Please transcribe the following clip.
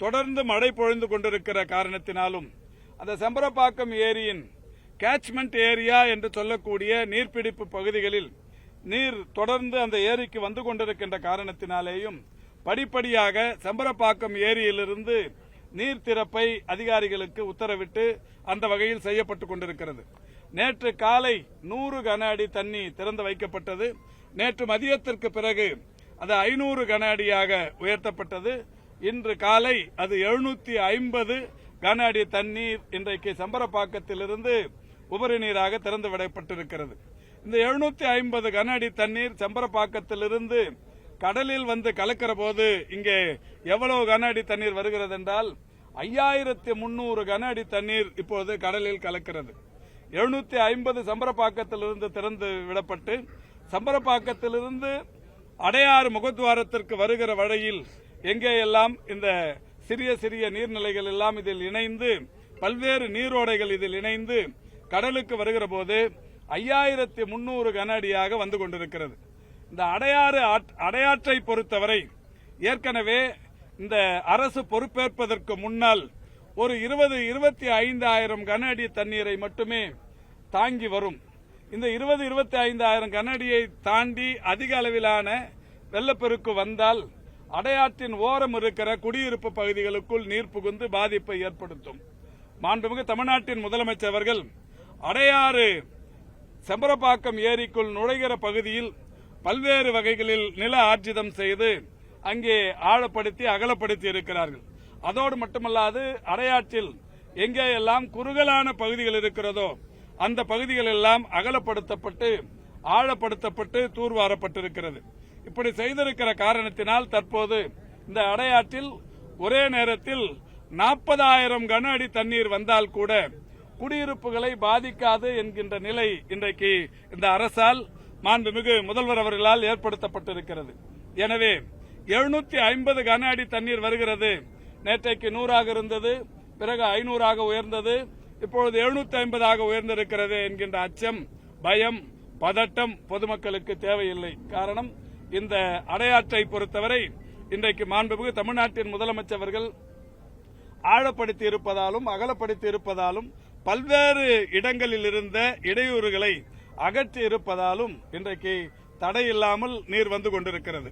தொடர்ந்து மழை பொழிந்து கொண்டிருக்கிற காரணத்தினாலும் அந்த செம்பரப்பாக்கம் ஏரியின் கேட்ச்மெண்ட் ஏரியா என்று சொல்லக்கூடிய நீர்பிடிப்பு பகுதிகளில் நீர் தொடர்ந்து அந்த ஏரிக்கு வந்து கொண்டிருக்கின்ற காரணத்தினாலேயும் படிப்படியாக செம்பரப்பாக்கம் ஏரியிலிருந்து நீர் திறப்பை அதிகாரிகளுக்கு உத்தரவிட்டு அந்த வகையில் செய்யப்பட்டுக் கொண்டிருக்கிறது. நேற்று காலை 100 கன அடி தண்ணி திறந்து வைக்கப்பட்டது. நேற்று மதியத்திற்கு பிறகு அது 500 கன அடியாக உயர்த்தப்பட்டது. இன்று காலை அது 750 கன அடி தண்ணீர் இன்றைக்கு செம்பரப்பாக்கத்திலிருந்து உபரி நீராக திறந்து விடப்பட்டிருக்கிறது. இந்த 750 கன அடி தண்ணீர் செம்பரப்பாக்கத்திலிருந்து கடலில் வந்து கலக்கிற போது இங்கே எவ்வளவு கன அடி தண்ணீர் வருகிறது என்றால் 5300 கன அடி தண்ணீர் இப்போது கடலில் கலக்கிறது. 750 செம்பரப்பாக்கத்திலிருந்து திறந்து விடப்பட்டு செம்பரப்பாக்கத்திலிருந்து அடையாறு முகத்துவாரத்திற்கு வருகிற வழியில் எங்கேயெல்லாம் இந்த சிறிய சிறிய நீர்நிலைகள் எல்லாம் இதில் இணைந்து பல்வேறு நீரோடைகள் இதில் இணைந்து கடலுக்கு வருகிற போது 5300 கன அடியாக வந்து கொண்டிருக்கிறது. இந்த அடையாற்றை பொறுத்தவரை ஏற்கனவே இந்த அரசு பொறுப்பேற்பதற்கு முன்னால் ஒரு 25,000 கன அடி தண்ணீரை மட்டுமே தாங்கி வரும். இந்த 25,000 கன அடியை தாண்டி அதிக அளவிலான வெள்ளப்பெருக்கு வந்தால் அடையாற்றின் ஓரம் இருக்கிற குடியிருப்பு பகுதிகளுக்குள் நீர் புகுந்து பாதிப்பை ஏற்படுத்தும். மாண்புமிகு தமிழ்நாட்டின் முதலமைச்சர் அவர்கள் அடையாறு செம்பரப்பாக்கம் ஏரிக்குள் நுழைகிற பகுதியில் பல்வேறு வகைகளில் நில ஆர்ஜிதம் செய்து அங்கே ஆழப்படுத்தி அகலப்படுத்தி இருக்கிறார்கள். அதோடு மட்டுமல்லாது அடையாற்றில் எங்கேயெல்லாம் குறுகலான பகுதிகள் இருக்கிறதோ அந்த பகுதிகள் எல்லாம் அகலப்படுத்தப்பட்டு ஆழப்படுத்தப்பட்டு தூர்வாரப்பட்டிருக்கிறது. இப்படி செய்திருக்கிற காரணத்தினால் தற்போது இந்த அடையாற்றில் ஒரே நேரத்தில் 40,000 கன அடி தண்ணீர் வந்தால் கூட குடியிருப்புகளை பாதிக்காது என்கின்ற நிலை இன்றைக்கு இந்த அரசால் மாண்புமிகு முதல்வர் அவர்களால் ஏற்படுத்தப்பட்டிருக்கிறது. எனவே 750 கன அடி தண்ணீர் வருகிறது. நேற்றைக்கு 100 இருந்தது, பிறகு 500 உயர்ந்தது, இப்பொழுது 750 உயர்ந்திருக்கிறது என்கின்ற அச்சம், பயம், பதட்டம் பொதுமக்களுக்கு தேவையில்லை. காரணம், இந்த அடையாற்றை பொறுத்தவரை இன்றைக்கு மாண்புமிகு தமிழ்நாட்டின் முதலமைச்சர் அவர்கள் ஆழப்படுத்தி இருப்பதாலும் அகலப்படுத்தி இருப்பதாலும் பல்வேறு இடங்களில் இருந்த இடையூறுகளை அகற்றி இருப்பதாலும் இன்றைக்கு தடையில்லாமல் நீர் வந்து கொண்டிருக்கிறது.